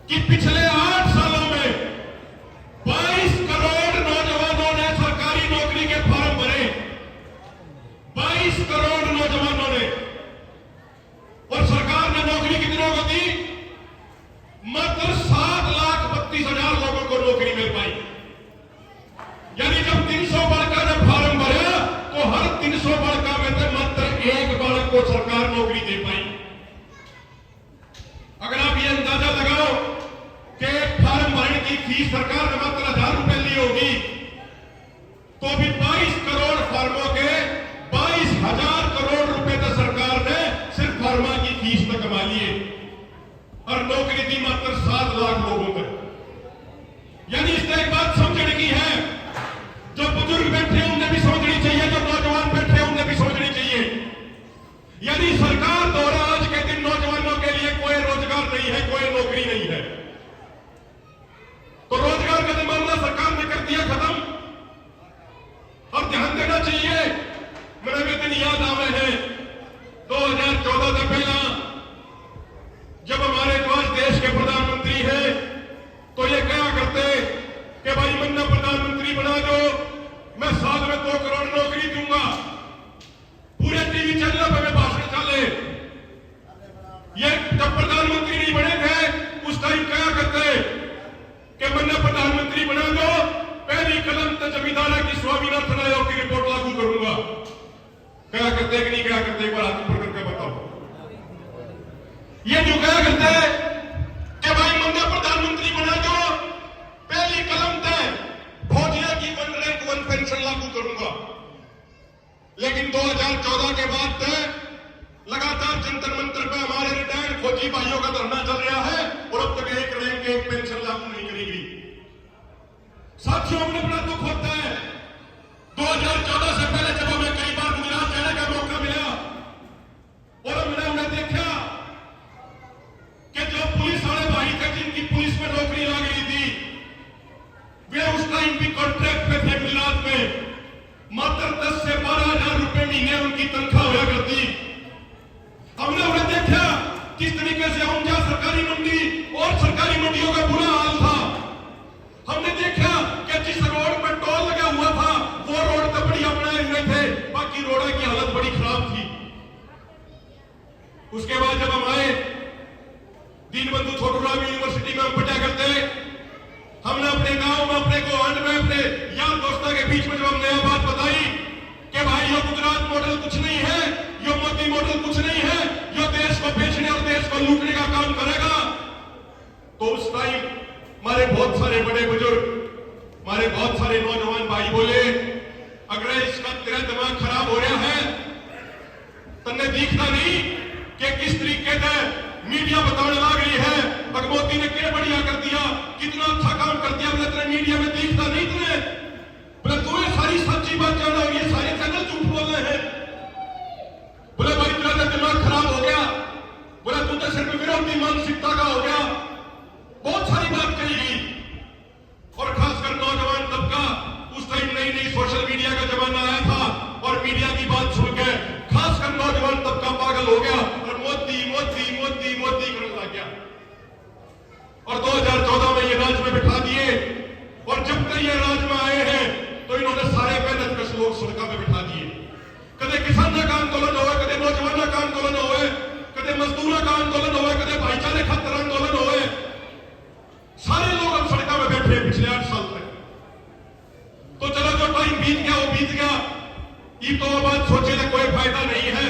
कि पिछले 8 सालों में 22 करोड़ नौजवानों ने सरकारी नौकरी के फॉर्म भरे। 22 करोड़ नौजवानों ने, और सरकार ने नौकरी कितनों को दी? मात्र 7,32,000 लोगों को नौकरी मिल पाई। यानी जब 300 बालका ने फॉर्म भरा तो हर 300 बालका में से मात्र 1 बालक को सरकार नौकरी दे पाई। अगर आप ये अंदाजा लगाओ कि फॉर्म भरने की फीस सरकार ने मात्र 1,000 रुपए ली होगी, तो भी 22 करोड़ फॉर्मों के 22,000 करोड़ रुपए तो सरकार ने सिर्फ फॉर्मा की फीस में कमा लिए, और नौकरी दी मात्र 7 लाख लोगों को। यानी इससे एक बात समझने की है, जो बुजुर्ग बैठे हैं उन्हें भी समझनी चाहिए, जो नौजवान बैठे हैं उन्हें भी समझनी चाहिए। यानी सरकार द्वारा आज के दिन नौजवानों के लिए कोई रोजगार नहीं है, कोई नौकरी नहीं है। तो रोजगार का मामला सरकार ने कर दिया खत्म। और ध्यान देना चाहिए, मेरे भी दिन याद आवे हैं 2014 से पहला, जब हमारे पास देश के प्रधानमंत्री हैं तो ये क्या करते कि भाई मन्ना प्रधानमंत्री बना दो, मैं साल में 2 करोड़ नौकरी दूंगा। पूरे टीवी चैनल पर भाषण चले। ये जब प्रधानमंत्री नहीं बने थे उस टाइम क्या करते कि मन्ना प्रधानमंत्री बना दो, पहली कलम तो जमींदारा की स्वामीनाथन आयोग की रिपोर्ट लागू करूंगा। क्या करते कि नहीं क्या करते, एक बार हाथ ऊपर करके बताओ। ये जो क्या करते हैं कि भाई मन्ना प्रधानमंत्री बना दो, पहली कलम तय फौजिया की 1 रैंक 1 पेंशन लागू करूंगा। लेकिन 2014 के बाद तय लगातार जंतर मंतर पे हमारे रिटायर्ड फौजी भाइयों का धरना चल रहा है, और अब तक 1 रैंक 1 पेंशन लागू नहीं करी गई। साथियों, अपने बड़ा दुख होता है। 2014 से पहले जब हमें कई बार गुजरात जाने का मौका मिला और हमने उन्हें देखा कि जो पुलिस वाले भाई थे जिनकी पुलिस में नौकरी लग गई थी, वे उस टाइम भी कॉन्ट्रैक्ट पे थे गुजरात में। मात्र 10 से 12,000 रुपए महीने उनकी तनख्वाह हुआ करती। हमने उन्हें देखा किस तरीके से ऊंचा सरकारी मंडी और सरकारी मंडियों का बुरा हाल था। हमने देखा कि जिस रोड पर टोल लगा हुआ था वो रोड तो बढ़िया बनाए हुए थे, बाकी रोड की हालत बड़ी खराब थी। उसके बाद जब हम आए, दीनबंधु छोटूराम यूनिवर्सिटी में हम पढ़ा करते, हमने अपने गांव में, अपने गोहांड में, अपने यार दोस्तों के बीच में जब हम नया बात बताई कि भाई यो गुजरात मॉडल कुछ नहीं है, यो मोदी मॉडल कुछ नहीं है, यो देश को बेचने और देश को लूटने का काम करेगा, तो उस टाइम हमारे बहुत सारे बड़े बुजुर्ग, हमारे बहुत सारे नौजवान भाई बोले, अगर इसका तेरा दिमाग खराब हो रहा है, तन्ने दिखता नहीं कि किस तरीके से मीडिया बताने लग रही है अगर मोदी ने क्या बढ़िया कर दिया, कितना अच्छा काम कर दिया, बोले तेरे मीडिया में दिखता नहीं तुझे, बोले तू ये सारी सच्ची बात जाना और ये सारे चैनल झूठ बोल रहे हैं। बोले भाई तेरा तो दिमाग खराब हो गया, बोले तू तो सिर्फ विरोधी मानसिकता का हो गया। बहुत सारी बात कही गई, और खासकर नौजवान तबका, उस टाइम नई नई सोशल मीडिया का जमाना आया था और मीडिया की बात सुन के खासकर नौजवान तबका पागल हो गया और मोदी मोदी मोदी मोदी करने लग गया। और 2014 में ये राज में बिठा दिए, और जब तक ये राज में आए हैं तो इन्होंने सारे मेहनत कश लोग सड़कों में बिठा दिए। कदे किसान का आंदोलन हो, कदे नौजवानों का आंदोलन हो, कदे मजदूरों का आंदोलन हो, कदे भाईचारे खातर आंदोलन हो, सारे लोग अब सड़कों में बैठे पिछले 8 साल तक। तो चलो जो टाइम बीत गया वो बीत गया, ये तो बात सोचे तो कोई फायदा नहीं है,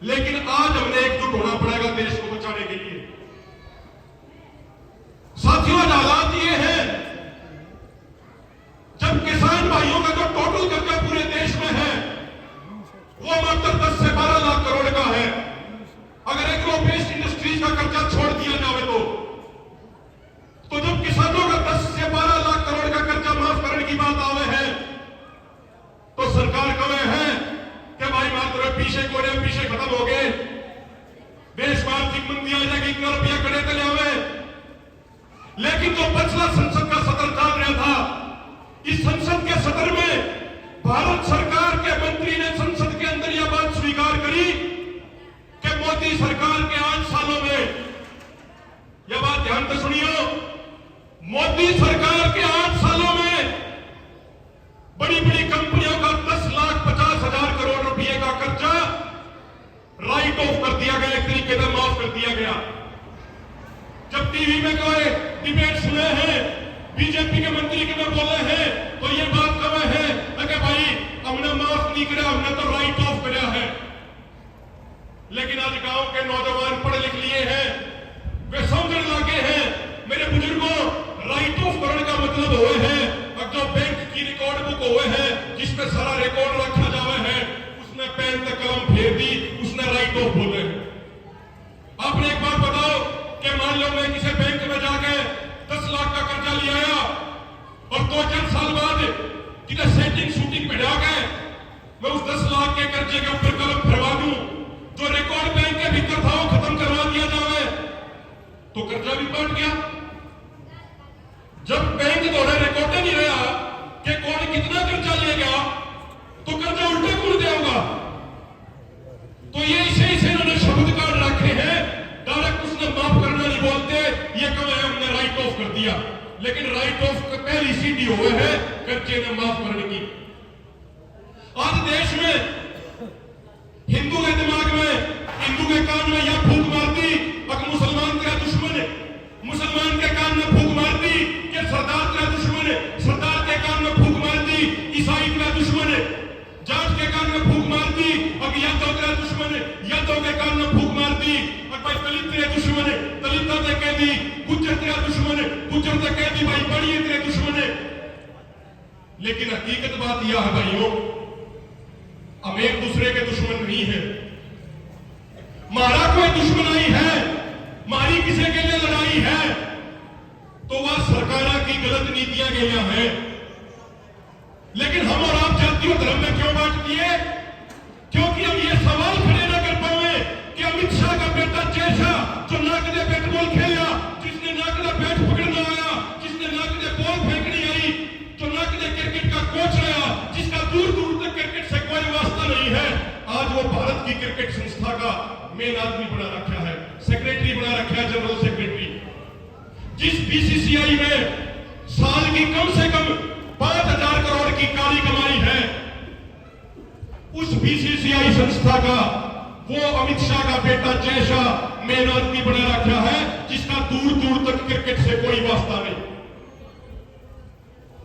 लेकिन आज हमने एकजुट होना पड़ेगा देश को बचाने के लिए। साथियों, हालात ये हैं, जब किसान भाइयों का जो टोटल कर्जा पूरे देश में है वो मात्र 10 से 12 लाख करोड़ का है। अगर एग्रो बेस्ड इंडस्ट्रीज का कर्जा छोड़ दिया जाए तो जब किसानों का 10 से 12 लाख करोड़ का कर्जा माफ करने की बात आवे है तो सरकार कहे है कि भाई मात्र पीछे खत्म हो गए, देश में आर्थिक मंदी आ जाएगी, इतना रुपया कड़े तले आवे। लेकिन जो पिछला संसद का सत्र चल रहा था, इस संसद के सत्र में भारत सरकार के मंत्री ने संसद के अंदर यह बात स्वीकार करी कि मोदी सरकार के 8 सालों में यह मोदी सरकार के 8 सालों में बड़ी बड़ी कंपनियों का 10,50,000 करोड़ रुपए का कर्जा राइट ऑफ कर दिया गया, एक तरीके से माफ कर दिया गया। जब टीवी में कोई डिबेट सुने हैं, बीजेपी के मंत्री के में बोले हैं, तो ये बात कब है कि भाई हमने माफ नहीं किया, हमने तो राइट ऑफ किया है। लेकिन आज गांव के नौजवान पढ़ लिख लिए हैं, वे समझने लगे हैं, मेरे बुजुर्गों, राइट ऑफ करने का मतलब हुए है अब जो बैंक की रिकॉर्ड बुक हुए हैं जिसमें सारा रिकॉर्ड रखा जावे है, उसने पेन तक कलम फेर दी, उसने राइट ऑफ बोले। आपने एक बात बताओ कि मान लो मैं किसी बैंक में जाके 10 लाख का कर्जा ले आया और 2-4 साल बाद किधर सेटिंग शूटिंग बढ़ा गए, मैं उस 10 लाख के कर्जे के ऊपर कलम फरवा दूं, जो रिकॉर्ड बैंक के भीतर था वो खत्म करवा दिया जावे, तो कर्जा भी पाट गया। जब बैंक द्वारा रिकॉर्ड नहीं रहा कि कौन कितना कर्जा लेगा, तो कर्जा उल्टे कौन देगा। तो ये इसे इन्होंने शब्द कार्ड रखे हैं, डायरेक्ट उसने माफ करना नहीं बोलते, ये कब है हमने राइट ऑफ कर दिया। लेकिन राइट ऑफ का पहली सीढ़ी हुए है कर्जे ने माफ करने की। आज देश में हिंदू के दिमाग में, हिंदू के कान में यह फूंक मार दी अगर मुसलमान तेरा दुश्मन है, मुसलमान के कान में फूंक मार दी कि सरदार तेरा दुश्मन है, सरदार के कान में फूंक मार दी ईसाई तेरा दुश्मन है, जाट के कान में फूंक मार दी अब यादव तेरा दुश्मन है, यादव के कान में फूंक मार दी और भाई दलित तेरे दुश्मन है, दलित ने कह दी गुज्जर तेरा दुश्मन है, गुज्जर ने कह दी भाई बड़ी तेरे दुश्मन है। लेकिन हकीकत बात यह है भाइयों, हम एक दूसरे के दुश्मन नहीं है। मारा कोई दुश्मनाई है, मारी किसी के लिए लड़ाई है, तो वह सरकारों की गलत नीतियां गई है। लेकिन हम और आप जाति और धर्म में क्यों बांट दिए? क्योंकि हम ये सवाल खड़े न कर पाए कि अमित शाह का बेटा जैसा जो नाकदे बैट बॉल खेला, जिसने नाकदे बैट पकड़ना आया, जिसने नाकदे बॉल फेंकनी आई, जो नाकदे क्रिकेट का कोच आया, जिसका दूर दूर तक क्रिकेट से कोई वास्ता नहीं है, आज वो भारत की क्रिकेट संस्था का मेन आदमी बना रखा है, सेक्रेटरी बना रखा है, जनरल सेक्रेटरी। जिस बीसीसीआई में साल की कम से कम 5,000 करोड़ की काली कमाई है, उस बीसीसीआई संस्था का वो अमित शाह का बेटा जय शाह मेन आदमी बना रखा है, जिसका दूर दूर तक क्रिकेट से कोई वास्ता नहीं।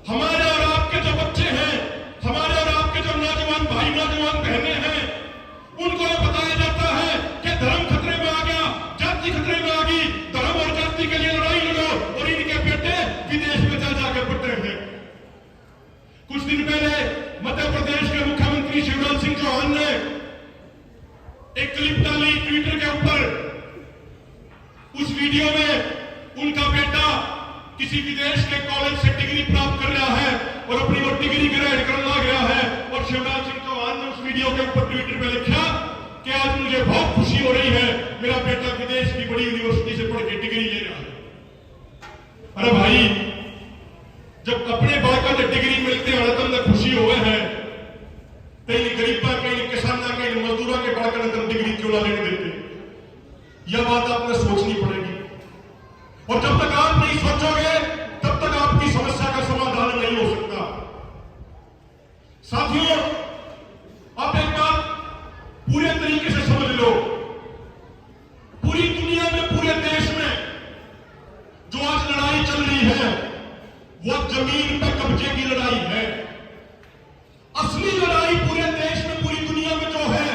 हमारे और आपके जो बच्चे हैं, हमारे और आपके जो नौजवान भाई नौजवान बहनें हैं, उनको यह बताया जाता है कि धर्म खतरे में आ गया, जाति खतरे में आ गई, धर्म और जाति के लिए लड़ाई लड़ो, और इनके बेटे विदेश में जा जाकर पढ़ रहे हैं। कुछ दिन पहले मध्य प्रदेश के मुख्यमंत्री शिवराज सिंह चौहान ने एक क्लिप डाली ट्विटर के ऊपर। उस वीडियो में उनका बेटा किसी विदेश के कॉलेज से डिग्री प्राप्त कर रहा है और अपनी वो डिग्री ग्रहण करना गया है, और शिवराज सिंह चौहान ने उस वीडियो के ऊपर ट्विटर पे लिखा कि आज मुझे बहुत खुशी हो रही है, मेरा बेटा विदेश की बड़ी यूनिवर्सिटी से पढ़ के डिग्री ले रहा है। अरे भाई, जब अपने बाका ने डिग्री मिलते हैं तुमने खुशी हुए है, कहीं गरीबा कहीं किसाना कहीं मजदूरा के बाका ने तुम डिग्री क्यों ना लेने देते? यह बात आपने सोचनी पड़ेगी, और जब तक आप नहीं सोचोगे तब तक आपकी समस्या का समाधान नहीं हो सकता। साथियों, आप एक बात पूरे तरीके से समझ लो, पूरी दुनिया में, पूरे देश में जो आज लड़ाई चल रही है वो जमीन पर कब्जे की लड़ाई है। असली लड़ाई पूरे देश में, पूरी दुनिया में जो है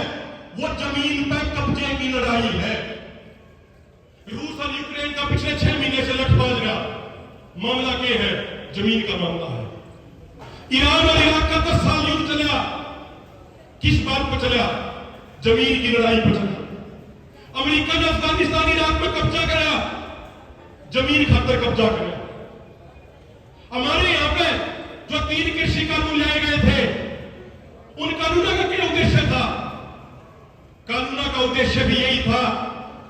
वो जमीन पर कब्जे की लड़ाई है। रूस और यूक्रेन का पिछले 6 महीने से लठबाज रहा मामला क्या है? जमीन का मामला है। ईरान और इराक का 10 साल युद्ध चला, किस बात पर चला? जमीन की लड़ाई पर चला। अमेरिका ने अफगानिस्तान इराक में कब्जा करा, जमीन खातर कब्जा करा। हमारे यहां पे जो 3 कृषि कानून लाए गए थे, उन कानूनों का क्या उद्देश्य था? कानूनों का उद्देश्य भी यही था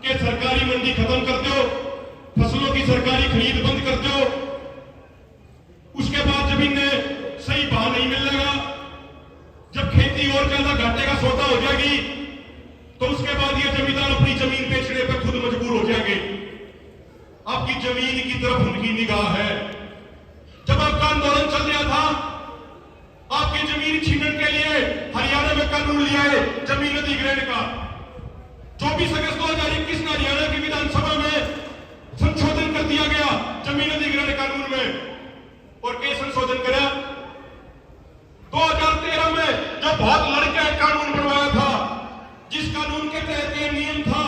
कि सरकारी मंडी खत्म कर दो, फसलों की सरकारी खरीद बंद कर दो, उसके बाद जमीन में सही भाव नहीं मिलेगा, जब खेती और ज्यादा घाटे का सौदा हो जाएगी तो उसके बाद ये जमींदार अपनी जमीन बेचने पर खुद मजबूर हो जाएंगे। आपकी जमीन की तरफ उनकी निगाह है। आंदोलन चल रहा था, आपकी जमीन छीनने के लिए हरियाणा में कानून लिया है जमीन अधिग्रहण का। 24 अगस्त 2021 में हरियाणा की विधानसभा में संशोधन कर दिया गया जमीन अधिग्रहण कानून में। और क्या संशोधन करा? 2013 में जो बहुत लड़के कानून बनवाया था, जिस कानून के तहत यह नियम था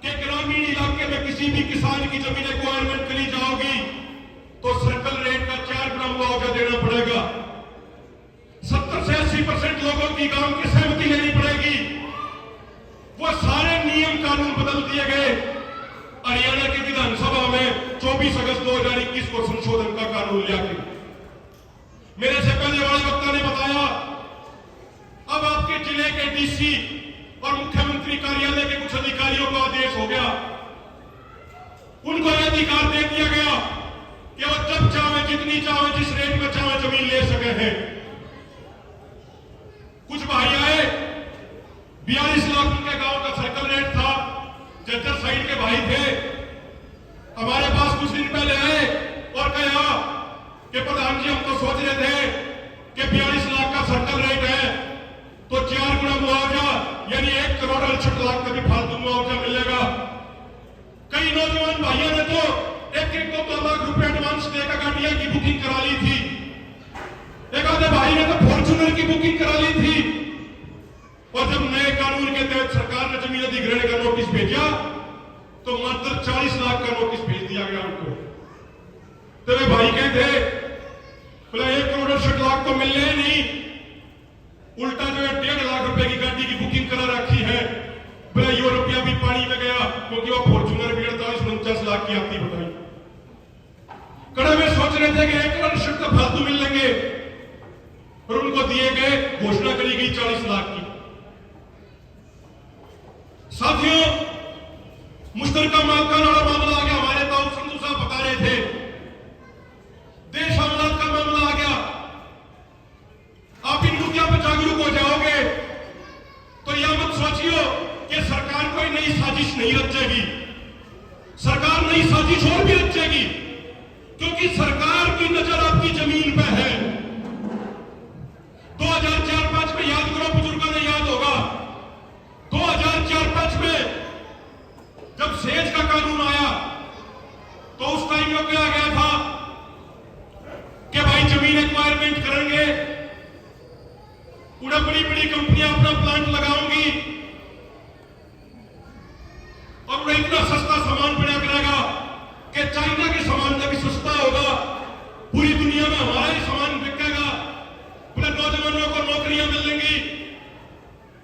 कि ग्रामीण इलाके में किसी भी किसान की जमीन एक्वायरमेंट के लिए जाओगी तो सर्कल रेट का 4 गुना मुआवजा देना पड़ेगा। 70 से 80% लोगों की गांव की सहमति लेनी पड़ेगी। वो सारे नियम कानून बदल दिए गए हरियाणा की विधानसभा में 24 अगस्त 2021 को संशोधन का कानून लिया गया। मेरे से पहले वाले वक्ता ने बताया, अब आपके जिले के डीसी और मुख्यमंत्री कार्यालय के कुछ अधिकारियों का आदेश हो गया। उनको यह अधिकार दे दिया गया कि वो जब चाहे, जितनी चाहे, जिस रेट में चाहे जमीन ले सके हैं। कुछ भाई आए, 42 लाख उनके गांव का सर्कल रेट था, जज्जर साइड के भाई थे, हमारे पास कुछ दिन पहले आए और कहा कि प्रधान जी हम तो सोच रहे थे कि 42 लाख का सर्कल रेट है तो 4 गुना मुआवजा यानी 1 करोड़ 68 लाख का भी फालतू मुआवजा मिलेगा। कई नौजवान भाइयों ने तो 1-2 लाख रुपए एडवांस देकर गाड़ियां की बुकिंग करा ली थी। एक आधे भाई ने तो फॉर्च्यूनर की बुकिंग करा ली थी। और जब नए कानून के तहत सरकार ने जमीन अधिग्रहण का नोटिस भेजा तो मात्र 40 लाख का नोटिस भेज दिया गया उनको। तो वे भाई कहते बोला 1 करोड़ 68 लाख तो मिलने ही नहीं, उल्टा जो है 1.5 लाख रुपए की गाड़ी की बुकिंग करा रखी है। बोला ये रुपया भी पानी में गया क्योंकि वो फॉर्च्यूनर भी 48-49 लाख की आती बताई। कड़ा में सोच रहे थे कि 1 करोड़ 68 तो फालतू मिल लेंगे और उनको दिए गए, घोषणा करी गई 40 लाख की। साथियों, मुश्तरका मालकान वाला मामला आ गया। हमारे ताऊ संधू साहब बता रहे थे, देश अवलाद का मामला आ गया। आप इन मुद्दों पर जागरूक हो जाओगे तो यह मत सोचियो कि सरकार कोई नई साजिश नहीं रचेगी। सरकार नई साजिश और भी रचेगी क्योंकि सरकार की नजर आपकी जमीन पे है। 2004-5 में याद करो, बुजुर्गों ने याद होगा, 2004-5 में जब सेज का कानून आया तो उस टाइम में क्या गया था कि भाई जमीन एक्वायरमेंट करेंगे, उन्हें बड़ी बड़ी कंपनियां अपना प्लांट लगाऊंगी और उन्हें इतना सस्ता सामान बना करेगा कि चाइना के सामान से भी सस्ता होगा, पूरी दुनिया में हमारा ही सामान बिकेगा, पूरे नौजवानों को नौकरियां मिलेंगी।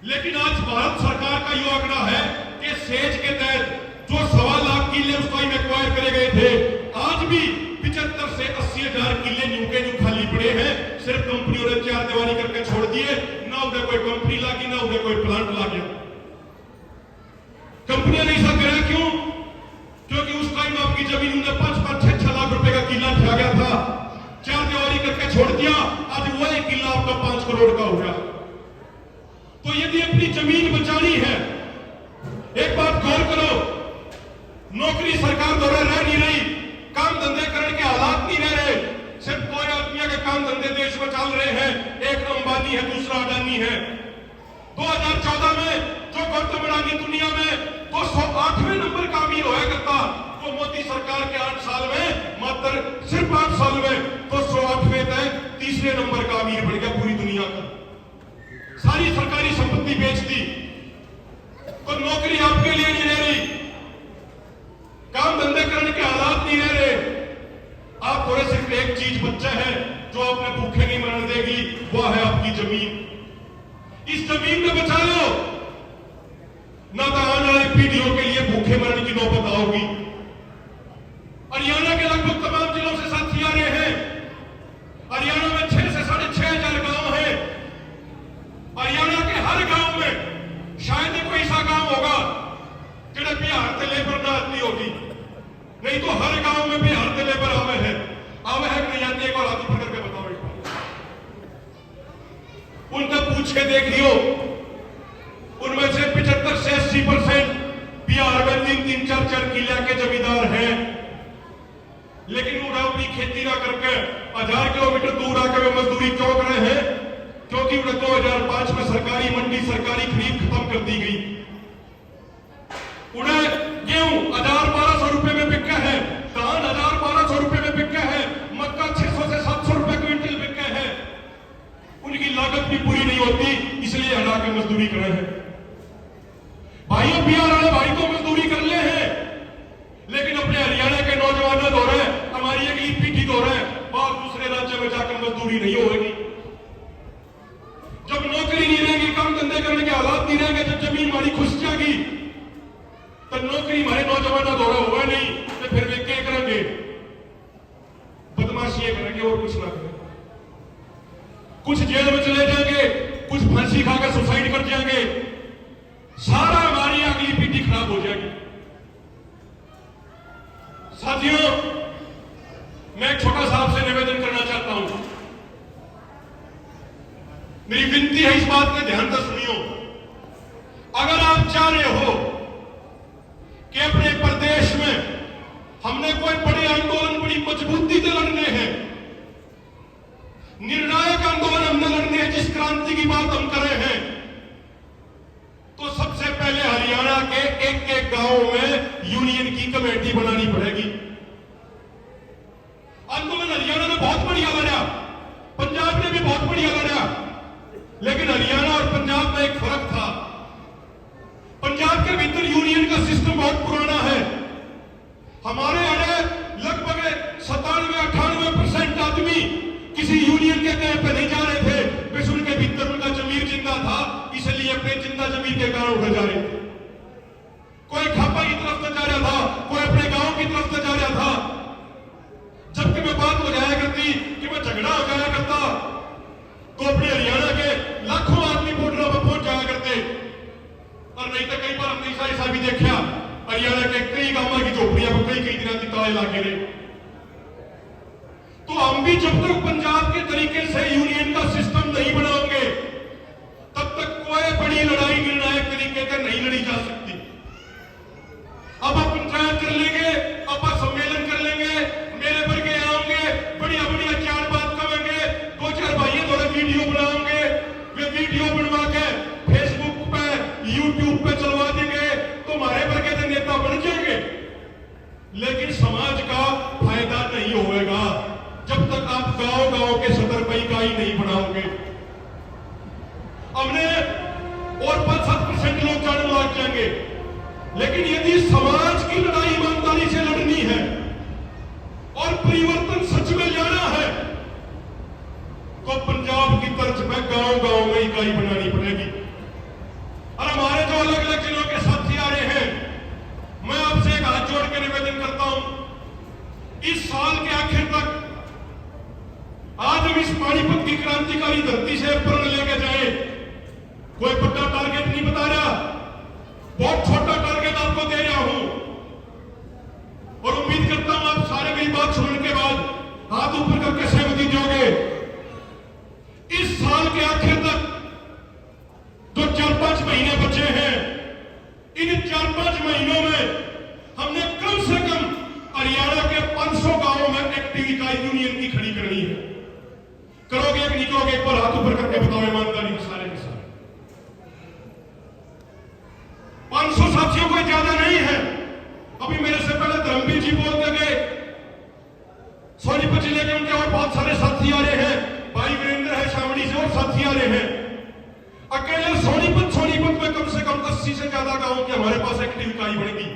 लेकिन आज भारत सरकार का यह आंकड़ा है कि सेज के तहत जो 1.25 लाख किले उस टाइम एक्वायर करे गए थे, आज भी 75 से 80 हजार किले न्यू के न्यू खाली पड़े हैं। सिर्फ कंपनियों ने 4 दीवारी करके छोड़ दिए, ना उधर कोई कंपनी लागी ना उधर कोई प्लांट ला गया। कंपनियां नहीं ऐसा करें क्यों? क्योंकि उस टाइम आपकी जमीन में 5-5, 6-6 लाख रुपए का किला ठा गया था, 4 दीवारी करके छोड़ दिया, आज वो एक किला आपका 5 करोड़ का हो गया। तो यदि अपनी जमीन बचानी है, एक बात गौर करो, नौकरी सरकार द्वारा रह नहीं रही, काम धंधे करने के हालात नहीं रह रहे। सिर्फ 2 आदमियों के काम धंधे देश में चल रहे हैं, एक अंबानी है, दूसरा अडानी है। 2014 में जो गौतम अडानी दुनिया में 208वें नंबर का अमीर होया करता, वो मोदी सरकार के 8 साल में, मात्र सिर्फ 8 साल में 208वें तक 3रे नंबर का अमीर बढ़ गया पूरी दुनिया का। सारी सरकारी संपत्ति बेच दी, तो नौकरी आपके लिए नहीं रह रही, काम धंधे करने के हालात नहीं रह रहे। आप थोड़े सिर्फ एक चीज बच्चा है जो आपने भूखे नहीं मरने देगी, वह है आपकी जमीन। इस जमीन को बचा लो, ना तो आने वाली पीढ़ियों के लिए भूखे मरने की नौबत आओगी। हरियाणा के लगभग तमाम जिलों से साथी आ रहे हैं। हरियाणा में 6 से 6,500 गांव हैं। हरियाणा के हर गांव में शायद कोई ऐसा गांव होगा जिन्हें बिहार से लेबर ना आती होगी, नहीं तो हर गांव में बिहार से लेबर आवे है कि नहीं आती? एक और हाथ ऊपर करके बताओ एक बार। उनसे पूछ के देखियो, उनमें से 75 से 80% बिहार में 3-3, 4-4 किले के जमींदार हैं, लेकिन वो अपनी खेती ना करके 1000 किलो मजदूरी क्यों कर रहे हैं? क्योंकि उन्हें 2005 में सरकारी मंडी, सरकारी खरीद खत्म कर दी गई। उन्हें गेहूं 1,000-1,200 रुपए में बिका है, धान 1,000-1,200 रुपए में बिका है, मक्का 600 से 700 रुपए क्विंटल बिका है। उनकी लागत भी पूरी नहीं होती, इसलिए हटा कर मजदूरी कर रहे हैं। भाइयों, बिहार वाले भाई तो मजदूरी कर ले हैं, लेकिन अपने हरियाणा के नौजवान दो रहे, हमारी अगली पीढ़ी दो रहे, बाहर दूसरे राज्य में जाकर मजदूरी नहीं होगी। जब नौकरी नहीं रहेगी, काम धंधे करने के हालात नहीं रहेंगे, जब जमीन हमारी खुश जाएगी, तो नौकरी हमारे नौजवान दो रहे होगा नहीं, तो फिर वे क्या करेंगे? बदमाशियां करेंगे और कुछ ना करेंगे। कुछ जेल में चले जाएंगे, कुछ फांसी खाकर सुसाइड कर जाएंगे। सारा हमारी अगली पीढ़ी खराब हो जाएगी। साथियों, मैं एक छोटा सा आपसे निवेदन करना चाहता हूं। मेरी विनती है, इस बात पे ध्यान से सुनियो। अगर आप चाह रहे हो कि अपने प्रदेश में हमने कोई बड़े आंदोलन बड़ी मजबूती से लड़ने हैं, निर्णायक आंदोलन हमने लड़ने हैं, जिस क्रांति की बात हम कर रहे हैं, तो सबसे पहले हरियाणा के एक एक गांव में यूनियन की कमेटी बनानी पड़ेगी। आंदोलन हरियाणा ने बहुत बढ़िया लड़ा, पंजाब ने भी बहुत बढ़िया लड़ा, लेकिन हरियाणा और पंजाब में एक फर्क था। पंजाब के भीतर यूनियन का सिस्टम बहुत पुराना है। हमारे यहां लगभग 97-98% आदमी किसी यूनियन के कहे पे नहीं जा रहे थे, बस उनके भीतर उनका जमीर जिंदा था, इसलिए अपने जिंदा जमीर के कारण उठे जा रहे थे। कोई खापा की तरफ से जा रहा था, कोई अपने गांव की तरफ से जा रहा था। जबकि मैं बात हो जाया करती कि मैं झगड़ा हो जाया करता, तो अपने हरियाणा के लाखों आदमी बॉर्डरों पर पहुंच जाया करते। और नहीं तो कई बार हमने ऐसा भी देखा, हरियाणा के कई गांवों की झोपड़ियां पर कई दिनों की ताले लागे रहे। तो हम भी जब तक पंजाब के तरीके से यूनियन का सिस्टम नहीं बनाओगे, तब तक कोई बड़ी लड़ाई निर्णायक तरीके से नहीं लड़ी जा सकती। अब आप पंचायत कर लेंगे, अब आप सम्मेलन कर लेंगे, मेरे वर्ग आओगे, बढ़िया बढ़िया चार बात कहेंगे, 2-4 भाइयों थोड़े वीडियो बनाओगे, वे वीडियो बनवा के फेसबुक पे, यूट्यूब पे चलवा देंगे, तो हमारे वर्ग के नेता बन जाएंगे। लेकिन समाज का फायदा नहीं होगा जब तक आप गांव-गांव के सदर पर इकाई नहीं बनाओगे। हमने और 5-7% लोग जाने लग जाएंगे, लेकिन यदि समाज की लड़ाई ईमानदारी से लड़नी है और परिवर्तन सच में लाना है, तो पंजाब की तर्ज पर गांव-गांव में इकाई बनानी पड़ेगी। और हमारे जो अलग अलग जिलों के साथी आ रहे हैं, मैं आपसे एक हाथ जोड़ के निवेदन करता हूं, इस साल के आखिर तक आज हम इस पानीपत की क्रांतिकारी धरती से प्रण लेके जाए। कोई बड़ा टारगेट नहीं बता रहा, बहुत छोटा टारगेट आपको दे रहा हूं, और उम्मीद करता हूं आप सारे मेरी बात सुनने के बाद हाथ ऊपर करके सहमति दोगे। इस साल के आखिर तक जो 4-5 महीने बचे हैं, इन 4-5 महीनों में हमने कम से कम हरियाणा के 500 गांवों में एक्टिव इकाई यूनियन की खड़ी करनी है। करोगे कि नहीं करोगे? एक बार हाथ ऊपर करके बताओ ईमानदारी के सारे के सारे। 500 साथियों कोई ज्यादा नहीं है। अभी मेरे से पहले धर्मवीर जी बोलते गए, सोनीपत जिले के उनके और बहुत सारे साथी आ रहे हैं, भाई वीरेंद्र है शामली से और साथी आ रहे हैं। अकेले सोनीपत में कम से कम 80 से ज्यादा गांवों की हमारे पास एक्टिव इकाई बनेगी,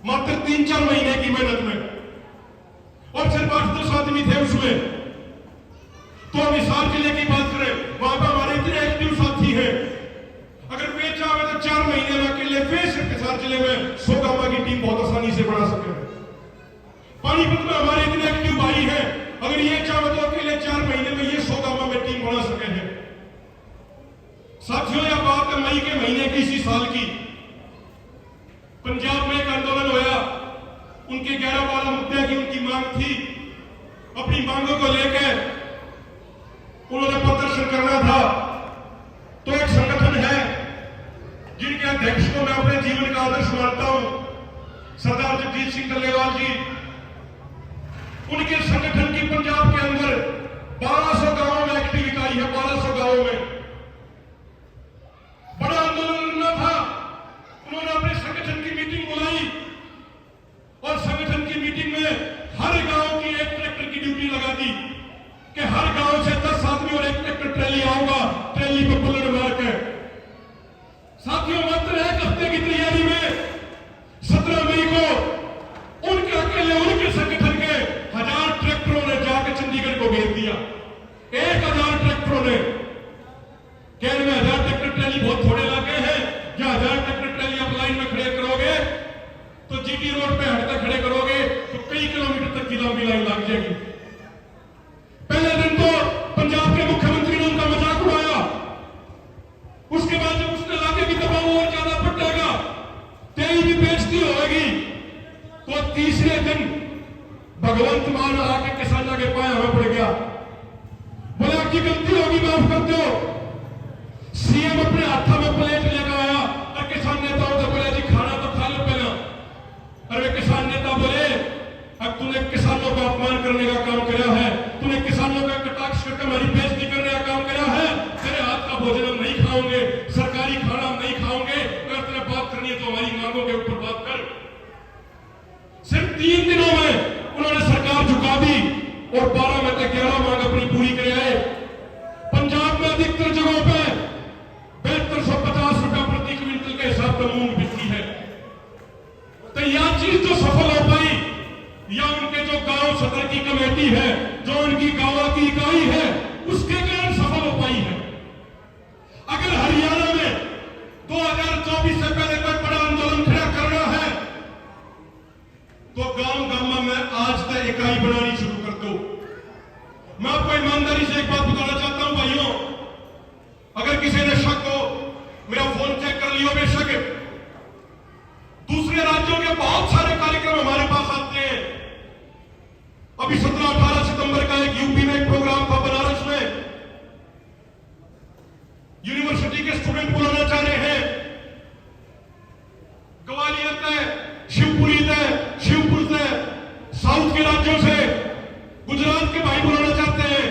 मात्र 3-4 महीने की मेहनत में। और सिर्फ 8-10 आदमी थे उसमें। तो हम हिसार जिले की बात करें, वहां पर हमारे इतने एक्टिव साथी हैं, अगर वे चाहे तो 4 महीने में अकेले वे सिर्फ हिसार जिले में 100 गांव की टीम बहुत आसानी से बना सके। पानीपत में हमारे इतने एक्टिव भाई हैं, अगर ये चाहे तो अकेले 4 महीने में ये 100 गांव में टीम बना सके हैं। साथियों, यह बात है मई के महीने की, इसी साल की। पंजाब में एक आंदोलन होया, उनके 11-12 मुद्दे की उनकी मांग थी। अपनी मांगों को लेकर उन्होंने प्रदर्शन करना था। तो एक संगठन है जिनके अध्यक्ष को मैं अपने जीवन का आदर्श मानता हूं, सरदार जगजीत सिंह डल्लेवाल जी। उनके संगठन की पंजाब के अंदर 1200 गांवों में भगवंत मान आके किसाना के पाया में पड़ गया, बोला आपकी गलती होगी माफ कर दो। सीएम अपने हाथों में प्लेट लेकर आया और किसान नेताओं से बोले जी खाना तो खा लो पहला। और वे किसान नेता बोले अब तूने किसानों का अपमान करने का काम किया है, तूने किसानों का कटाक्ष करके हमारी बेइज्जती करने का काम किया है, तेरे हाथ का भोजन हम नहीं खाओगे, सरकारी खाना हम नहीं खाओगे, अगर तेरे बात करनी है तो हमारी मांगों के ऊपर बात कर। सिर्फ 3 दिनों में उन्होंने सरकार झुका दी और 12 में से 11 मांग अपनी पूरी कर आए। पंजाब में अधिकतर जगहों पे 7250 रुपया प्रति क्विंटल के हिसाब से मूंग बिकती है। तो यह चीज जो सफल हो पाई या उनके जो गांव सदर की कमेटी है, जो उनकी गांव की इकाई है, उसके कारण सफल हो पाई है। अगर हरियाणा में 2024 से पहले कोई बड़ा आंदोलन खड़ा करना है तो गांव में आज तक इकाई बनानी शुरू कर दो। मैं आपको ईमानदारी से एक बात बताना चाहता हूं भाइयों, अगर किसी ने शक हो मेरा फोन चेक कर लियो बेशक। दूसरे राज्यों के बहुत सारे कार्यक्रम हमारे पास आते हैं। अभी 17-18 सितंबर का एक यूपी में एक प्रोग्राम था बनारस में, यूनिवर्सिटी के स्टूडेंट बुलाना चाह रहे हैं। ग्वालियर से, शिवपुरी से, शिवपुर से, साउथ के राज्यों से, गुजरात के भाई बुलाना चाहते हैं।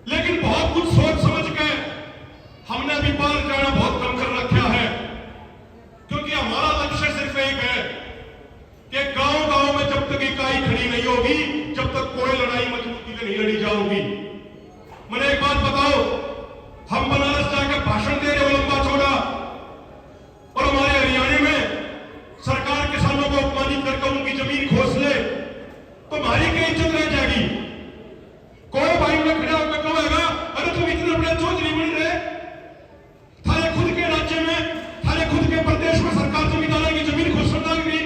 लेकिन बहुत कुछ सोच समझ के हमने अभी बाहर जाना बहुत कम कर रखा है, क्योंकि हमारा लक्ष्य सिर्फ एक है कि गांव में जब तक इकाई खड़ी नहीं होगी, जब तक कोई लड़ाई मजबूती से नहीं लड़ी जाओगी। मैंने एक बात बताओ, हम बनारस जाकर भाषण दे रहे हो लंबा चौड़ा और हमारे हरियाणा में सरकार किसानों को अपमानित करके उनकी जमीन खोस ले तो हमारी क्या इज्जत रह जाएगी? कोई भाई में खड़ा होकर कहेगा अरे तुम इतने बड़े चोच नहीं बन रहे, थारे खुद के राज्य में, थारे खुद के प्रदेश में सरकार जमींदारों की जमीन खोस डालेगी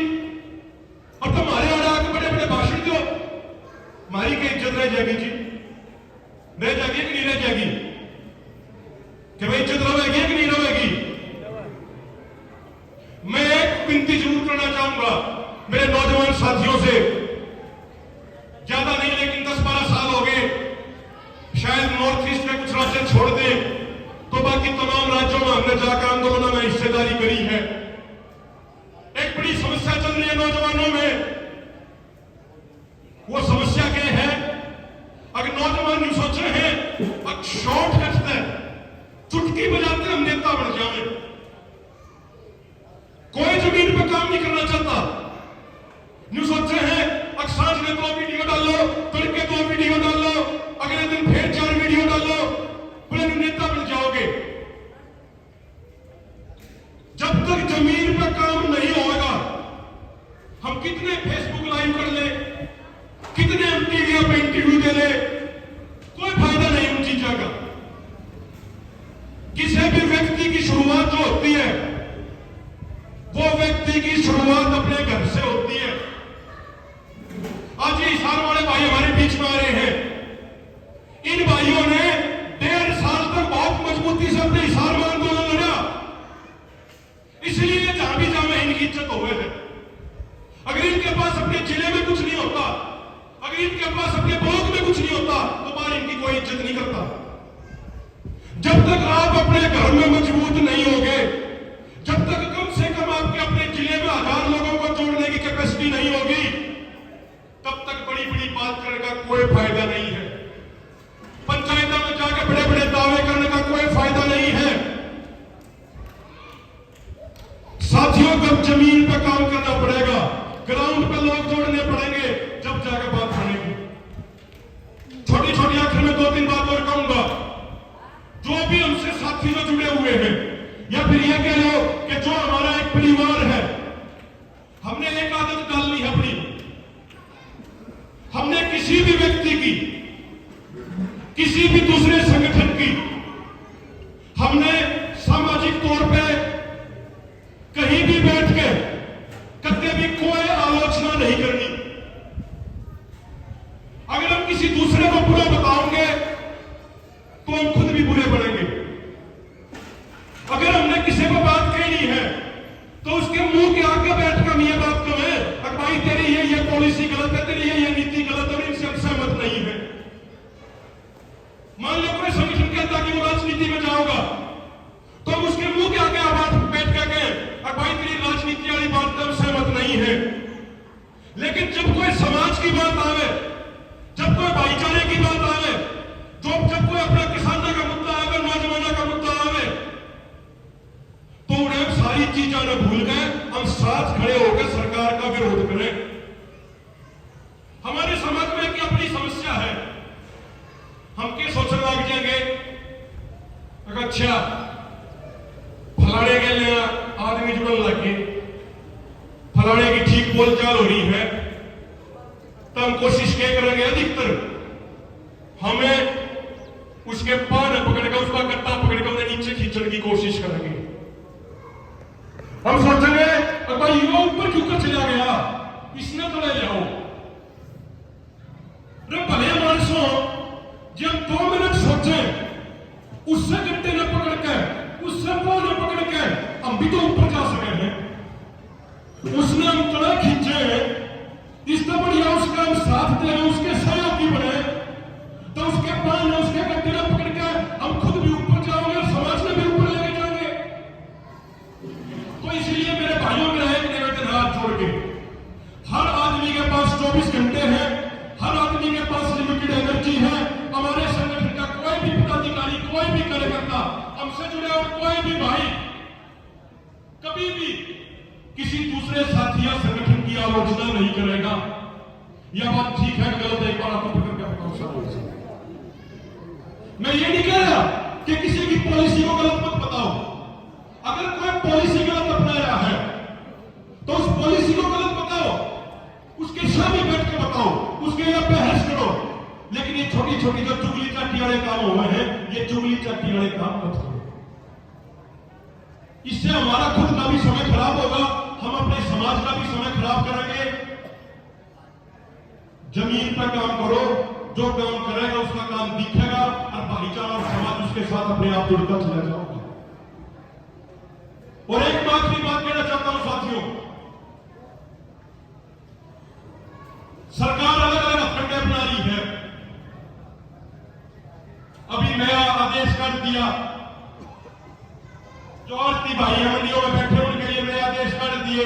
और तुम हमारे आड़े आके बड़े बड़े भाषण दो, हमारी क्या इज्जत रह जाएगी जी? रह जाएगी कि नहीं रह जाएगी? कि भाई इज्जत रहेगी कि नहीं रहेगी? मैं एक विनती जरूर करना चाहूंगा मेरे नौजवान साथियों से, ज्यादा नहीं लेकिन 10-12 साल हो गए, शायद नॉर्थ ईस्ट में कुछ राज्य छोड़ दे तो बाकी तमाम राज्यों में हमने जाकर आंदोलनों में हिस्सेदारी करी है। एक बड़ी समस्या चल रही है नौजवानों में, वो समस्या क्या है? अगर नौजवान यूं सोच रहे हैं शॉर्टकट से चुटकी बजाते हम नेता बन जाए, कोई जमीन पर काम नहीं करना चाहता, यूं सोच रहे हैं सांझ में 2 वीडियो डालो, तड़के 2 वीडियो डालो, अगले दिन फिर 4 वीडियो डालो, बोले नेता बन जाओगे। जब तक जमीन पर काम नहीं होगा, हम कितने फेसबुक लाइव कर ले, कितने हम टीवी पे इंटरव्यू दे ले, कोई फायदा नहीं उन चीजों का। किसी भी व्यक्ति की शुरुआत जो होती है वो व्यक्ति की शुरुआत अपने घर से होती है। आज ये हिसार वाले भाई हमारे बीच में आ रहे हैं, इन भाइयों ने 1.5 साल तक बहुत मजबूती से अपने हिसार में आंदोलन लड़ा, इसलिए जहां भी जावे इनकी इज्जत हो गए है। अगर इनके पास अपने जिले में कुछ नहीं होता, अगर इनके पास अपने ब्लॉक में कुछ नहीं होता तो बाहर इनकी कोई इज्जत नहीं करता। जब तक आप अपने घर में मजबूत नहीं होगे, जब तक कम से कम आपके अपने जिले में 1000 लोगों को जोड़ने की कैपेसिटी नहीं होगी, तब तक बड़ी बड़ी बात करने का कोई फायदा नहीं है। पंचायतों में जाकर बड़े बड़े दावे करने का कोई फायदा नहीं है। साथियों को जमीन पर काम करना पड़ेगा, ग्राउंड पे लोग जोड़ने पड़ेंगे, जब जाकर बात बनेगी। छोटी छोटी आखिर में 2-3 बात और कहूंगा, जो भी हमसे साथी जो जुड़े हुए हैं, या फिर यह कह लो कि जो हमारा एक परिवार है, हमने एक आदत डालनी है अपनी, हमने किसी भी व्यक्ति की, किसी भी दूसरे संगठन की, हमने सामाजिक तौर पे कहीं भी बैठ के कभी भी कोई आलोचना नहीं करनी। अगर हम किसी दूसरे को बुरा बताओगे तो हम खुद भी बुरे बनेंगे। अगर हमने किसी को बात कहनी है तो उसके मुंह के आगे बैठ कर ये बात कहें, भाई तेरी ये पॉलिसी गलत है, तेरी ये गलत है और इनसे हम सहमत नहीं है। मान लो कोई संगठन कहता कि वो राजनीति में जाओगा तो हम उसके मुंह के आगे आवाज बैठ के कहें और भाई तेरी राजनीति वाली बात तो हम सहमत नहीं है। लेकिन जब कोई समाज की बात आवे, जब कोई भाईचारे की बात आवे, जब कोई अपना किसानों का मुद्दा आवे, नौजवानों का मुद्दा आवे, तो उन्हें हम सारी चीजें न भूल गए, हम साथ खड़े होकर सरकार का विरोध करें। हमारे समाज में एक अपनी समस्या है, हम क्या सोचने लग जाएंगे, अच्छा फलाने के लिए आदमी जुड़न लगे, फलाने की ठीक बोलचाल हो रही है, तो हम कोशिश क्या करेंगे, अधिकतर हमें उसके पान पकड़ कर, उसका कट्टा पकड़ कर उन्हें नीचे खींचने की कोशिश करेंगे। हम सोचेंगे भाई ये ऊपर क्यों कर चला गया, इसने तो ले जाओ। भले मानसों जब 2 मिनट सोचे, उससे गट्टे न पकड़ के, उससे पान न पकड़ के हम भी तो ऊपर जा सके हैं। उसने हम तड़े खींचे हैं, इससे बढ़िया उसका हम साथ दे, उसके सहयोगी बने, तो उसके पान उसके गट्टे न पकड़ के हम खुद भी ऊपर जाओगे और समाज में भी ऊपर लेके जाएंगे। तो इसलिए मेरे भाइयों में एक निवेदन हाथ जोड़ के, हर आदमी के पास 24 घंटे हैं, हर आदमी के पास लिमिटेड एनर्जी है। हमारे संगठन का कोई भी पदाधिकारी, कोई भी कार्यकर्ता, हमसे जुड़े और कोई भी भाई कभी भी किसी दूसरे साथी या संगठन की आलोचना नहीं करेगा। यह बात ठीक है गलत है, एक बार आपको पकड़ के बताऊं। मैं ये नहीं कह रहा कि किसी की पॉलिसी को गलत मत बताओ। अगर कोई पॉलिसी गलत अपना रहा है तो उस पॉलिसी को गलत बताओ, उसके सामने बैठ के बताओ, उसके लिए बहस करो। लेकिन ये छोटी छोटी जो चुगली चाटी वाले काम हुए हैं, ये चुगली चाटी वाले काम मत करो। इससे हमारा खुद का भी समय खराब होगा, हम अपने समाज का भी समय खराब करेंगे। जमीन पर काम करो, जो काम करेगा उसका काम दिखेगा और भाईचारा और समाज उसके साथ अपने आप जुड़ता चला जाओगे। और एक बात भी बात कहना चाहता हूं साथियों, सरकार अलग अलग हथकंडे अपना रही है। अभी नया आदेश कर दिया, जो आड़ती भाई मंडियों में बैठे उनके लिए नए आदेश कर दिए।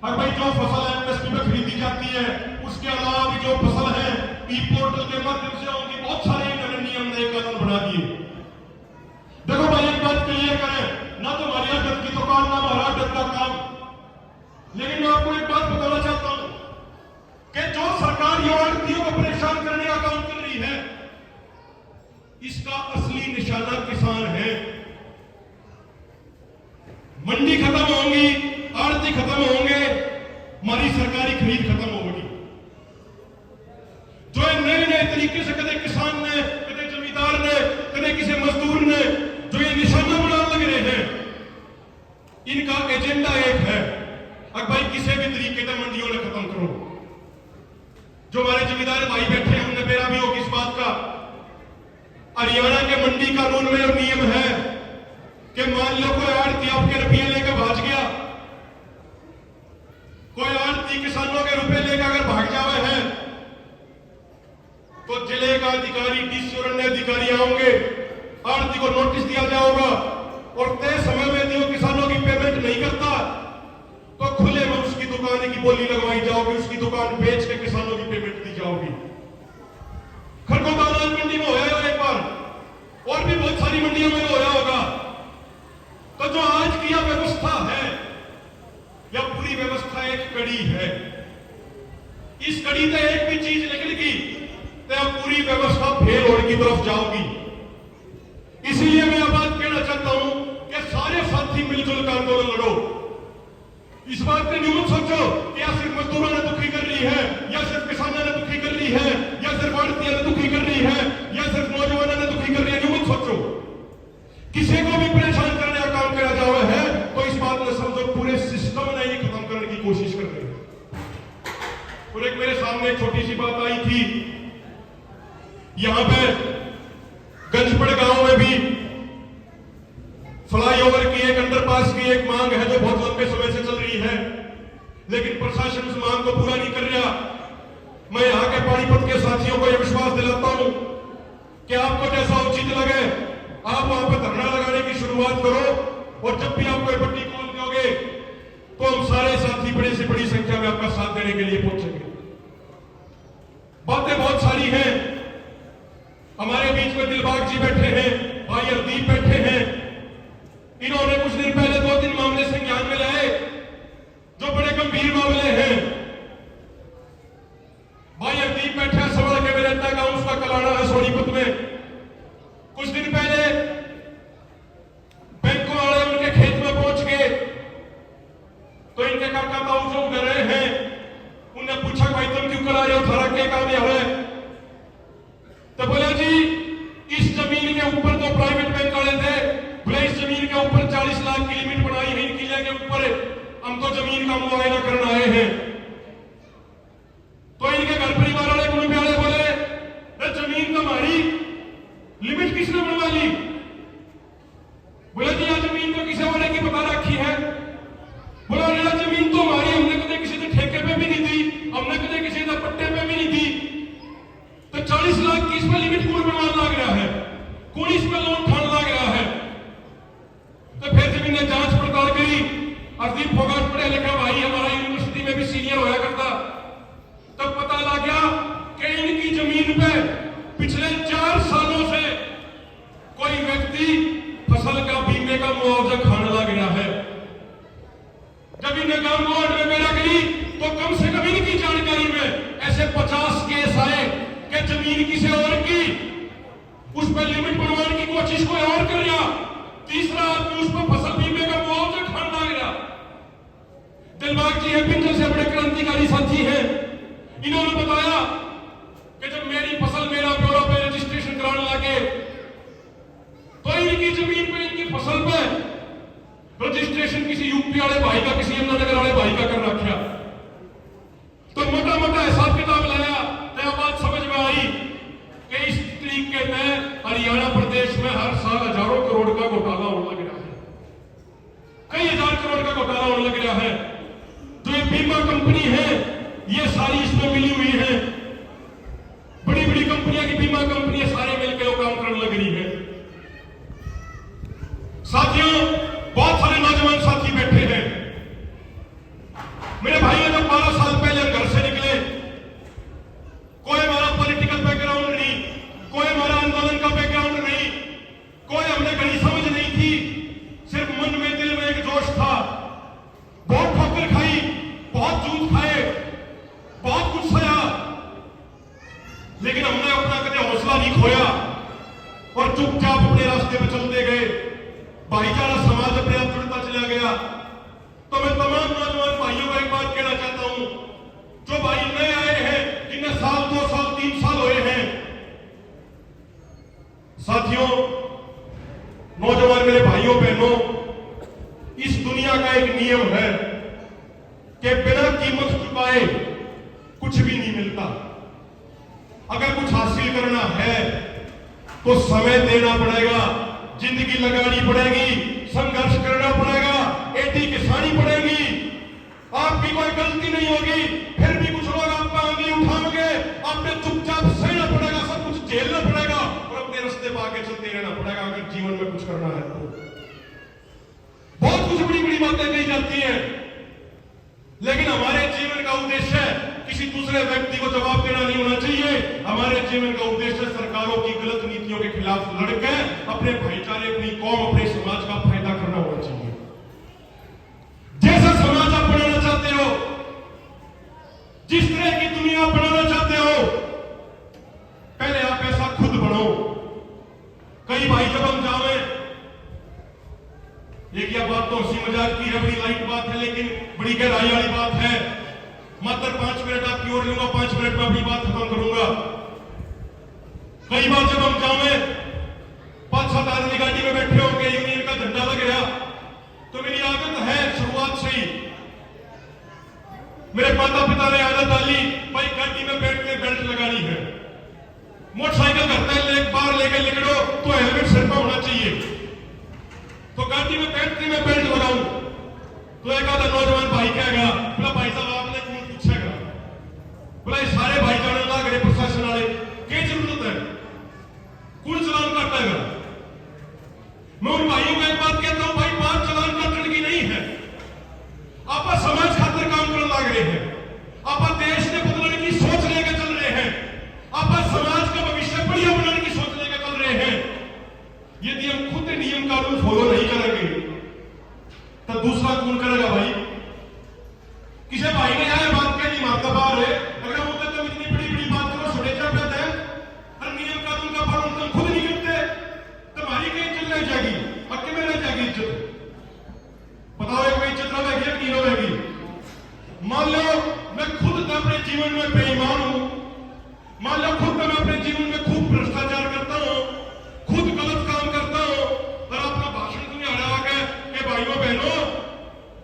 और भाई जो फसल एमएसपी में खरीदी जाती है, उसके अलावा भी जो फसल है ई पोर्टल के माध्यम से उनकी बहुत सारे इन्होंने नियम नए कानून बना दिए। देखो भाई एक बात क्लियर करें, ना तो हमारी आदत की दुकान, ना हमारा आदत का काम। लेकिन मैं आपको एक बात बताना चाहता हूं कि जो सरकार ये आड़तियों को परेशान करने का काम कर रही है, इसका असली निशाना किसान है। मंडी खत्म होंगी, आड़ती खत्म होंगे, हमारी सरकारी खरीद खत्म होगी। जो नए नए तरीके से कदे किसान ने, कदे जमींदार ने, कदे किसी मजदूर ने जो ये निशाना बनाने लग रहे हैं, इनका एजेंडा एक है, अब भाई किसी भी तरीके से मंडियों ने खत्म करो। जो हमारे जमींदार भाई बैठे हैं, हमने मेरा भी हो किस बात का। हरियाणा के मंडी कानून में और नियम है कि मान लो कोई आड़ती आपके रुपये लेकर भाग गया, कोई आड़ती किसानों के रुपए लेकर अगर भाग जावे है, तो जिले का अधिकारी, डीसी और अन्य अधिकारी आएंगे, आड़ती को नोटिस दिया जाएगा और तय समय में जो किसानों की पेमेंट नहीं करता तो खुले में उसकी दुकान की बोली लगवाई जाओगी, उसकी दुकान बेच के किसानों की पेमेंट दी जाओगी। खरगोन अनाज मंडी में होया एक बार, और भी बहुत सारी मंडियों में होया होगा। तो जो आज की यह व्यवस्था है, यह पूरी व्यवस्था एक कड़ी है। इस कड़ी से एक भी चीज निकलेगी तो पूरी व्यवस्था फेल होने की तरफ जाओगी। इसीलिए मैं यह बात कहना चाहता हूं कि सारे साथी मिलजुल कर आंदोलन लड़ो। इस बात पे न्यून सोचो कि या सिर्फ मजदूरों ने दुखी कर रही है, या सिर्फ किसानों ने दुखी कर रही है, या सिर्फ आड़तियों ने दुखी कर रही है, या सिर्फ नौजवानों ने दुखी कर रही है। न्यून सोचो, किसी को भी परेशान करने का काम किया जाए है तो इस बात में समझो पूरे सिस्टम ने ये खत्म करने की कोशिश कर रहे हैं। और एक मेरे सामने छोटी सी बात आई थी, यहां पे गंजपड़ गांव में भी फ्लाईओवर की एक अंडरपास की एक मांग है जो बहुत लंबे समय से चल रही है, लेकिन प्रशासन उस मांग को पूरा नहीं कर रहा। सोनीपत के साथियों को यह विश्वास दिलाता हूं कि आपको जैसा उचित लगे आप वहां पर धरना लगाने की शुरुआत करो, और जब भी आप कोई पट्टी खोल दोगे तो हम सारे साथी बड़ी से बड़ी संख्या में आपका साथ देने के लिए पहुंचेंगे। बातें बहुत सारी हैं। हमारे बीच में दिलबाग जी बैठे हैं, भाई हरदीप बैठे हैं। इन्होंने कुछ दिन पहले 2-3 मामले संज्ञान में लाए जो बड़े गंभीर मामले हैं। भाई हरदीप बैठा सबड़ के में रहता गांव, उसका कलाना है सोनीपत में। कुछ दिन पहले बैंकों वाले उनके खेत में पहुंच गए तो इनके काका ताऊ जो उधर रहे हैं उन्हें पूछा भाई तुम क्यों कर रहे हो, थारा क्या काम है? तो बोले जी इस जमीन के ऊपर तो प्राइवेट बैंक वाले थे, बोले इस जमीन के ऊपर 40 लाख की लिमिट बनाई है, किले के ऊपर हम तो जमीन का मुआयना करने आए हैं। तो इनके घर परिवार वाले मुंबई वाले बोले जमीन तो हमारी, लिमिट किसने बनवा ली? बोले जी यह जमीन तो किसी वाले की बता रखी है। बोला ये जमीन तो हमारी, हमने कभी किसी के ठेके पे भी नहीं दी, हमने कभी किसी के पट्टे पे भी नहीं दी। तो 40 लाख की इस पर लिमिट कौन बनवाने लग रहा है, कौन इस पर लोन उठाने लग रहा है? तो फिर जब इन्हें जांच पड़ताल करी, हरदीप फोगाट पढ़े लिखा भाई हमारा यूनिवर्सिटी में भी सीनियर होया करता, तब पता लग गया कि इनकी जमीन पे पिछले 4 सालों से कोई व्यक्ति फसल का बीमे का मुआवजा खाने लग गया है। जब इन्हें गांव वार्ड में मेरा गई तो कम से कम इनकी जानकारी में ऐसे 50 केस आए कि जमीन किसी और की, उस पर लिमिट बनवाने की कोशिश कोई और कर रहा, तीसरा आदमी उस पर फसल बीमे का मुआवजा खाने लग गया। दिलबाग जी है पिंजल से बड़े क्रांतिकारी साथी हैं, इन्होंने बताया कि जब मेरी फसल मेरा ब्यौरा पे रजिस्ट्रेशन कराने लगे तो इनकी जमीन पे, इनकी फसल पे रजिस्ट्रेशन किसी यूपी वाले भाई का, किसी यमुनानगर वाले भाई का कर रखा। तो मोटा मोटा हिसाब किताब लाया तो बात समझ में आई कि इस तरीके में हरियाणा प्रदेश में हर साल हजारों करोड़ का घोटाला होने लग रहा है, कई हजार करोड़ का घोटाला होने लग रहा है। जो ये बीमा कंपनी है ये सारी इसमें मिली हुई है, बड़ी बड़ी कंपनियां की बीमा कंपनियां सारे मिलकर वो काम करने लग रही है। साथियों बहुत सारे नौजवान साथी बैठे हैं। मेरे भाई जब 12 साल पहले घर से निकले, कोई हमारा पॉलिटिकल बैकग्राउंड नहीं, कोई हमारा आंदोलन का बैकग्राउंड नहीं, कोई हमने कहीं समझ नहीं थी, सिर्फ मन में दिल में एक जोश था। बहुत ठोकर खाई, बहुत जूझ खाए, बहुत कुछ सहा, लेकिन हमने अपना कभी हौसला नहीं खोया और चुपचाप अपने रास्ते में चलते गए। भाईचारा समाज अपने आप जुड़ता चला गया। तो मैं तमाम नौजवान भाइयों को एक बात कहना चाहता हूं, जो भाई नए आए हैं, जिन्हें साल 2 साल 3 साल हुए हैं, साथियों नौजवान मेरे भाइयों बहनों, इस दुनिया का एक नियम है कि बिना कीमत चुकाए कुछ भी नहीं मिलता। अगर कुछ हासिल करना है तो समय देना पड़ेगा, जिंदगी लगानी पड़ेगी, संघर्ष करना पड़ेगा, एटी किसानी पड़ेगी। आपकी कोई गलती नहीं होगी, फिर भी कुछ लोग आप पर आंगली उठाएंगे, आपने चुपचाप सहना पड़ेगा, सब कुछ झेलना पड़ेगा और अपने रास्ते पर आगे चलते रहना पड़ेगा अगर जीवन में कुछ करना है तो। बहुत कुछ बड़ी बड़ी बातें कही जाती हैं, लेकिन हमारे जीवन का उद्देश्य किसी दूसरे व्यक्ति को जवाब देना नहीं होना चाहिए। हमारे जीवन का उद्देश्य सरकारों की गलत नीतियों के खिलाफ लड़कर अपने भाईचारे, अपनी कौम, अपने समाज का फायदा करना होना चाहिए। जैसा समाज आप बनाना चाहते हो, जिस तरह की दुनिया बनाना चाहते हो, पहले आप ऐसा खुद बनो। कई भाई जब हम जावे, एक यह बात तो हंसी मजाक की है, बड़ी लाइट बात है, लेकिन बड़ी गहराई वाली बात है। मात्र 5 मिनट आपकी ओर लूंगा, 5 मिनट में अपनी बात खत्म करूंगा। कई बार जब हम जावे, 5-7 आदमी गाड़ी में बैठे होंगे, यूनियन का झंडा लग गया, तो मेरी आदत है शुरुआत से ही, मेरे माता पिता ने आदत डाली, भाई गाड़ी में बैठ के बेल्ट लगानी है। मोटरसाइकिल करता है बाहर लेकर निकलो तो हेलमेट सिर पर होना चाहिए। तो गाड़ी में बैठते में बेल्ट लगाऊं तो एक आधा नौजवान भाई कहेगा, बोला भाई साहब आपने क्यों पूछेगा? बोला सारे भाई जाने लग रहे, प्रशासन जीवन में बेईमान हूं, मान लो खुद मैं अपने जीवन में खूब भ्रष्टाचार करता हूं, खुद गलत काम करता हूं, और आपका भाषण तुम्हें हरा गया कि भाइयों बहनों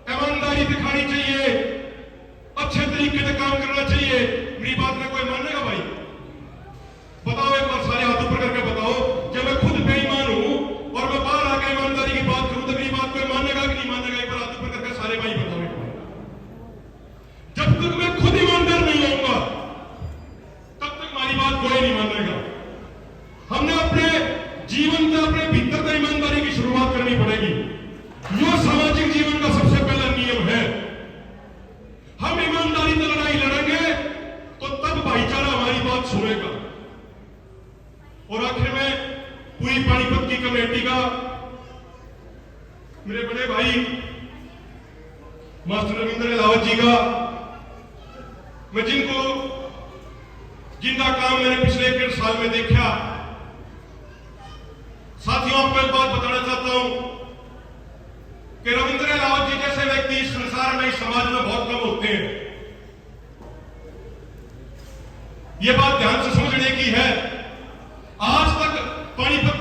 ईमानदारी दिखानी चाहिए, अच्छे तरीके से काम करना चाहिए, मेरी बात में कोई मानेगा भाई? बताओ एक बार, सारे हाथ ऊपर करके बताओ, जब मैं खुद बेईमान हूं और मैं बाहर आके ईमानदारी की बात करूं तो मेरी बात कोई मानेगा कि नहीं मानेगा? एक बार हाथ ऊपर करके सारे भाई बताओ एक बार। जब तक मैं खुद ईमानदार नहीं होऊंगा तब तक हमारी बात कोई नहीं मानेगा। हमने अपने जीवन से, अपने भीतर से ईमानदारी की शुरुआत करनी पड़ेगी। यह सामाजिक जीवन का सबसे पहला नियम है। हम ईमानदारी से लड़ाई लड़ेंगे तो तब भाईचारा हमारी बात सुनेगा। और आखिर में पूरी पानीपत की कमेटी का मेरे बड़े भाई मास्टर रविंद्र अहलावत जी का, मैं जिनका काम मैंने पिछले 1.5 साल में देखा, साथियों आपको एक बात बताना चाहता हूं कि रविंद्र अहलावत जी जैसे व्यक्ति इस संसार में, इस समाज में बहुत कम होते हैं। यह बात ध्यान से समझने की है। आज तक पानीपत